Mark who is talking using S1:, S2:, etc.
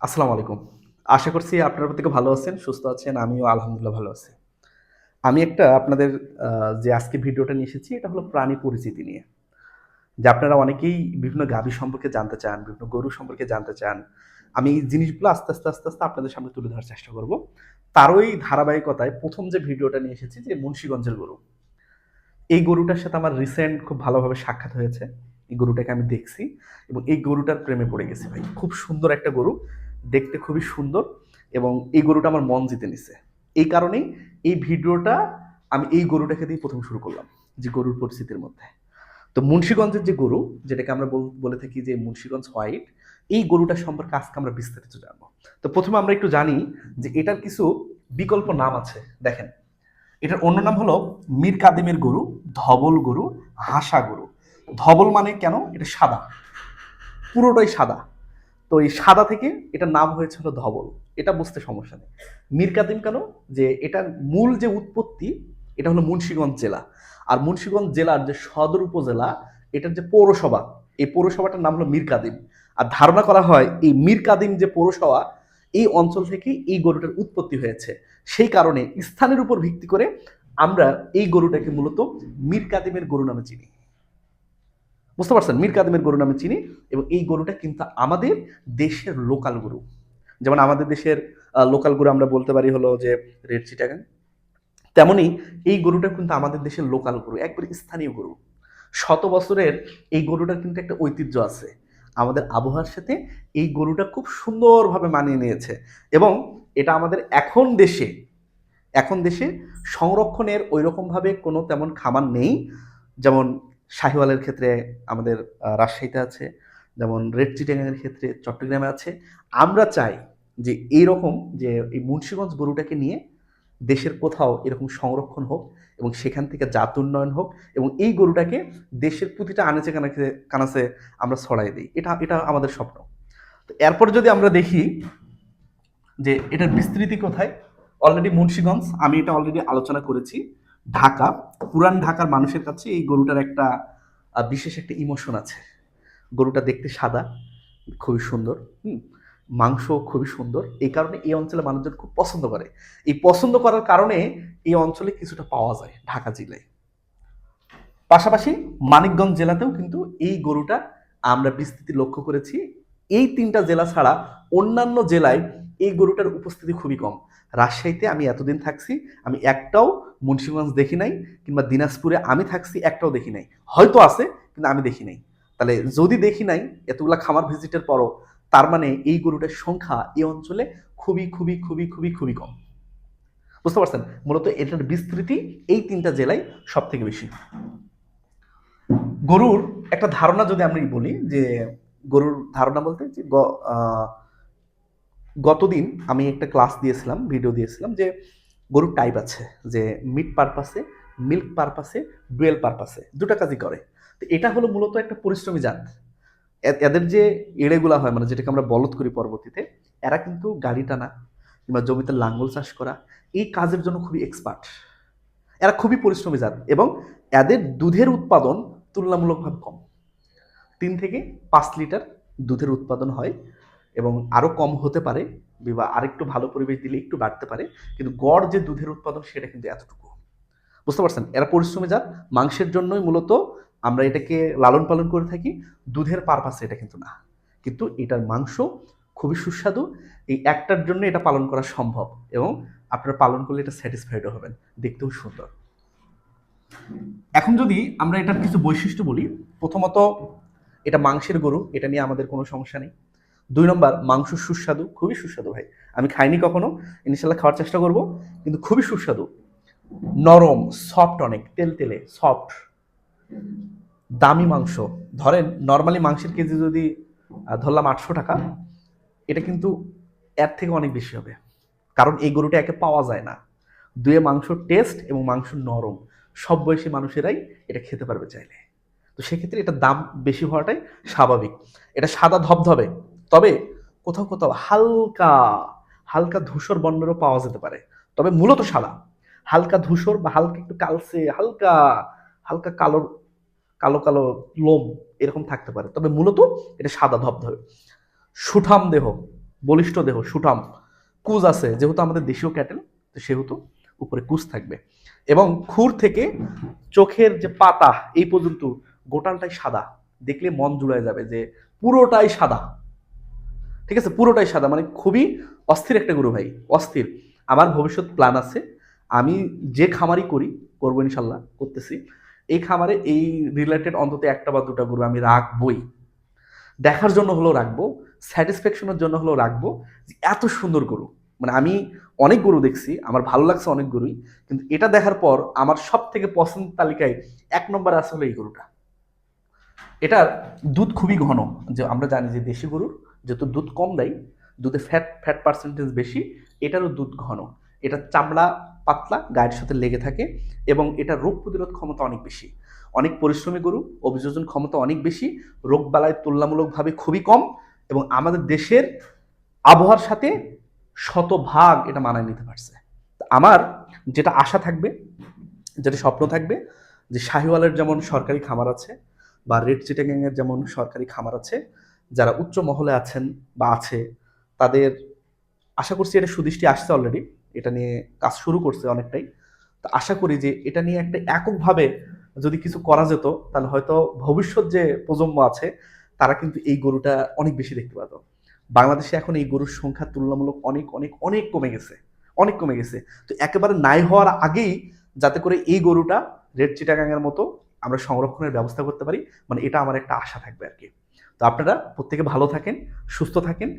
S1: আসসালামু আলাইকুম। আশা করছি আপনারা প্রত্যেকে ভালো আছেন, সুস্থ আছেন। আমিও আলহামদুলিল্লাহ ভালো আছি। আমি একটা আপনাদের যে আজকে ভিডিওটা নিয়ে এসেছি, এটা হলো প্রাণী পরিচিতি নিয়ে। যে আপনারা অনেকেই বিভিন্ন গাভী সম্পর্কে জানতে চান, বিভিন্ন গরু সম্পর্কে জানতে চান। আমি এই জিনিসগুলো আস্তে আস্তে আপনাদের সামনে তুলে ধরার চেষ্টা করব। তারই ধারাবাহিকতায় ১ম যে ভিডিওটা নিয়ে এসেছি যে মুন্সিগঞ্জের গরু। এই গরুটার সাথে আমার রিসেন্ট খুব ভালোভাবে সাক্ষাৎ হয়েছে। এই গরুটাকে আমি দেখছি এবং এই গরুটার প্রেমে পড়ে গেছি ভাই। খুব সুন্দর একটা গরু, দেখতে খুবই সুন্দর এবং এই গরুটা আমার মন জিতে নিছে। এই কারণেই এই ভিডিওটা আমি এই গরুটাকে দিয়ে ১ম শুরু করলাম, যে গরুর পরিস্থিতির মধ্যে। তো মুন্সিগঞ্জের যে গরু, যেটাকে আমরা বলে থাকি যে মুন্সিগঞ্জ হোয়াইট, এই গরুটা সম্পর্কে আজকে আমরা বিস্তারিত জানবো। তো ১ম এ আমরা একটু জানি যে এটার কিছু বিকল্প নাম আছে। দেখেন, এটার অন্য নাম হলো মীর কাদিমের গরু, ধবল গরু, হাসা গরু। ধবল মানে কেন? এটা সাদা, পুরোটাই সাদা। তো এই সাদা থেকে এটার নাম হয়েছে হলো ধবল। এটা বুঝতে সমস্যা নেই। মীর কাদিম কেন? যে এটার মূল যে উৎপত্তি, এটা হলো মুন্সিগঞ্জ জেলা। আর মুন্সিগঞ্জ জেলার যে সদর উপজেলা, এটার যে পৌরসভা, এই পৌরসভাটার নাম হলো মীর কাদিম। আর ধারণা করা হয় এই মীর কাদিম যে পৌরসভা, এই অঞ্চল থেকে এই গরুটার উৎপত্তি হয়েছে। সেই কারণে স্থানের উপর ভিত্তি করে আমরা এই গরুটাকে মূলত মীর কাদিমের গরু নামে চিনি। বুঝতে পারছেন? মীর কাদিমের গরু নামে চিনি এবং এই গরুটা কিন্তু আমাদের দেশের লোকাল গরু। যেমন আমাদের দেশের লোকাল গরু আমরা বলতে পারি হলো যে রেড চিটাগাং। তেমনি এই গরুটা কিন্তু আমাদের দেশের লোকাল গরু, একবারে স্থানীয় গরু। শত বছরের এই গরুটার কিন্তু একটা ঐতিহ্য আছে। আমাদের আবহাওয়ার সাথে এই গরুটা খুব সুন্দরভাবে মানিয়ে নিয়েছে এবং এটা আমাদের এখন দেশে সংরক্ষণের ঐরকমভাবে কোনো তেমন খামার নেই। যেমন শাহিওয়ালের ক্ষেত্রে আমাদের রাজশাহীতে আছে, যেমন রেড চিটাগাংয়ের ক্ষেত্রে চট্টগ্রামে আছে। আমরা চাই যে এইরকম, যে এই মুন্সিগঞ্জ গরুটাকে নিয়ে দেশের কোথাও এরকম সংরক্ষণ হোক এবং সেখান থেকে জাত উন্নয়ন হোক এবং এই গরুটাকে দেশের প্রতিটা আনাচে কানাচে কানাচে আমরা ছড়াই দিই। এটা এটা আমাদের স্বপ্ন। তো এরপর যদি আমরা দেখি যে এটার বিস্তৃতি কোথায়, অলরেডি মুন্সিগঞ্জ আমি এটা অলরেডি আলোচনা করেছি। ঢাকা, পুরান ঢাকার মানুষের কাছে এই গরুটার একটা বিশেষ একটা ইমোশন আছে। গরুটা দেখতে সাদা, খুবই সুন্দর। হুম, মাংস খুবই সুন্দর। এই কারণে এই অঞ্চলে মানুষজন খুব পছন্দ করে। এই পছন্দ করার কারণে এই অঞ্চলে কিছুটা পাওয়া যায় ঢাকা জেলায়। পাশাপাশি মানিকগঞ্জ জেলাতেও কিন্তু এই গরুটা আমরা বিস্তৃতি লক্ষ্য করেছি। এই ৩টা জেলা ছাড়া অন্যান্য জেলায় এই গরুটার উপস্থিতি খুবই কম। রাজশাহীতে আমি এতদিন থাকছি, আমি একটাও মুন্সিগঞ্জ দেখি নাই, কিংবা দিনাজপুরে আমি থাকছি একটাও দেখি নাই। হয়তো আছে, কিন্তু আমি দেখি নাই। তাহলে যদি দেখি নাই এতগুলা খামার ভিজিটের পরও, তার মানে এই গরুটার সংখ্যা এই অঞ্চলে খুবই খুবই খুবই খুবই খুবই কম। বুঝতে পারছেন? মূলত এটার বিস্তৃতি এই ৩টা জেলায় সব থেকে বেশি। গরুর একটা ধারণা যদি আমি বলি, যে গরুর ধারণা বলতে যে গতদিন আমি একটা ক্লাস দিয়েছিলাম, ভিডিও দিয়েছিলাম যে গরুর টাইপ আছে, যে মিট পারপাসে, মিল্ক পারপাসে, ডুয়েল পারপাসে, দুটা কাজই করে। তো এটা হলো মূলত একটা পরিশ্রমী জাত। এদের যে এড়েগুলা হয়, মানে যেটাকে আমরা বলদ করি পরবর্তীতে, এরা কিন্তু গাড়ি টানা কিংবা জমিতে লাঙ্গল চাষ করা, এই কাজের জন্য খুবই এক্সপার্ট। এরা খুবই পরিশ্রমী জাত এবং এদের দুধের উৎপাদন তুলনামূলকভাবে কম। ৩ থেকে ৫ লিটার দুধের উৎপাদন হয় এবং আরও কম হতে পারে, বা আরেকটু ভালো পরিবেশ দিলে একটু বাড়তে পারে, কিন্তু গড় যে দুধের উৎপাদন সেটা কিন্তু এতটুকু। বুঝতে পারছেন? এরা পরিশ্রমী জাত, মাংসের জন্যই মূলত আমরা এটাকে লালন পালন করে থাকি, দুধের পারপাসে এটা কিন্তু না। কিন্তু এটার মাংস খুবই সুস্বাদু। এই একটার জন্য এটা পালন করা সম্ভব এবং আপনারা পালন করলে এটা স্যাটিসফাইডও হবেন, দেখতেও সুন্দর। এখন যদি আমরা এটার কিছু বৈশিষ্ট্য বলি, প্রথমত এটা মাংসের গরু, এটা নিয়ে আমাদের কোনো সমস্যা নেই। ২ নম্বর, মাংস সুস্বাদু, খুবই সুস্বাদু ভাই। আমি খাইনি কখনো, ইনশাল্লাহ খাওয়ার চেষ্টা করব, কিন্তু খুবই সুস্বাদু। নরম, সফট, অনেক তেলতেলে সফট, দামি মাংস। ধরেন নর্মালি মাংসের কেজি যদি ধরলাম ৮০০ টাকা, এটা কিন্তু এর থেকে অনেক বেশি হবে, কারণ এই গরুটা একে পাওয়া যায় না। দুয়ে মাংস টেস্ট এবং মাংস নরম, সব বয়সী মানুষেরাই এটা খেতে পারবে চাইলে। তো সেক্ষেত্রে এটার দাম বেশি হওয়াটাই স্বাভাবিক। এটা সাদা ধবধবে, তবে কোথাও কোথাও হালকা হালকা ধূসর বর্ণেরও পাওয়া যেতে পারে, তবে মূলত সাদা। হালকা ধূসর বা হালকা একটু কালচে, হালকা হালকা কালো কালো কালো লোম এরকম থাকতে পারে, তবে মূলত এটা সাদা ধবধবে। সুঠাম দেহ, বলিষ্ঠ দেহ, সুঠাম, কুজ আছে, যেহেতু আমাদের দেশীয় ক্যাটেল, তো সেহেতু উপরে কুজ থাকবে। এবং খুর থেকে চোখের যে পাতা এই পর্যন্ত গোটালটাই সাদা, দেখলে মন জুড়ায় যাবে যে পুরোটাই সাদা। ঠিক আছে, পুরোটাই সাদা, মানে খুবই অস্থির একটা গরু ভাই, অস্থির। আমার ভবিষ্যৎ প্ল্যান আছে, আমি যে খামারই করি, করবো ইনশাল্লাহ, করতেছি, এই খামারে এই রিলেটেড অন্তত একটা বা দুটা গরু আমি রাখবই। দেখার জন্য হলেও রাখবো, স্যাটিসফ্যাকশনের জন্য হলেও রাখবো, যে এত সুন্দর গরু। মানে আমি অনেক গরু দেখছি, আমার ভালো লাগছে অনেক গরুই, কিন্তু এটা দেখার পর আমার সব থেকে পছন্দ তালিকায় 1 নম্বরে আছে হলো এই গরুটা। এটার দুধ খুবই ঘন, যে আমরা জানি যে দেশি গরুর যেহেতু দুধ কম দেয়, দুধে ফ্যাট ফ্যাট পার্সেন্টেজ বেশি, এটারও দুধ ঘন, এটার চামড়া পাতলা, গায়ের সাথে লেগে থাকে, এবং এটার রোগ প্রতিরোধ ক্ষমতা অনেক বেশি। অনেক পরিশ্রমী গরু, অভিযোজন ক্ষমতা অনেক বেশি, রোগ বালায় তুলনামূলকভাবে খুবই কম, এবং আমাদের দেশের আবহাওয়ার সাথে শতভাগ এটা মানায় নিতে পারছে। আমার যেটা আশা থাকবে, যেটা স্বপ্ন থাকবে, যে শাহিওয়ালের যেমন সরকারি খামার আছে, বা রেড চিটাগাংয়ের যেমন সরকারি খামার আছে, যারা উচ্চ মহলে আছেন বা আছে, তাদের আশা করছি এটা সুদৃষ্টি আসছে অলরেডি, এটা নিয়ে কাজ শুরু করছে অনেকটাই। তো আশা করি যে এটা নিয়ে একটা এককভাবে যদি কিছু করা যেত, তাহলে হয়তো ভবিষ্যৎ যে প্রজন্ম আছে তারা কিন্তু এই গরুটা অনেক বেশি দেখতে পেত। বাংলাদেশে এখন এই গরুর সংখ্যা তুলনামূলক অনেক অনেক অনেক কমে গেছে, অনেক কমে গেছে। তো একেবারে নাই হওয়ার আগেই যাতে করে এই গরুটা রেড চিটাগাংয়ের মতো আমরা সংরক্ষণের ব্যবস্থা করতে পারি, মানে এটা আমার একটা আশা থাকবে আর কি। তো আপনারা প্রত্যেকে ভালো থাকেন, সুস্থ থাকেন।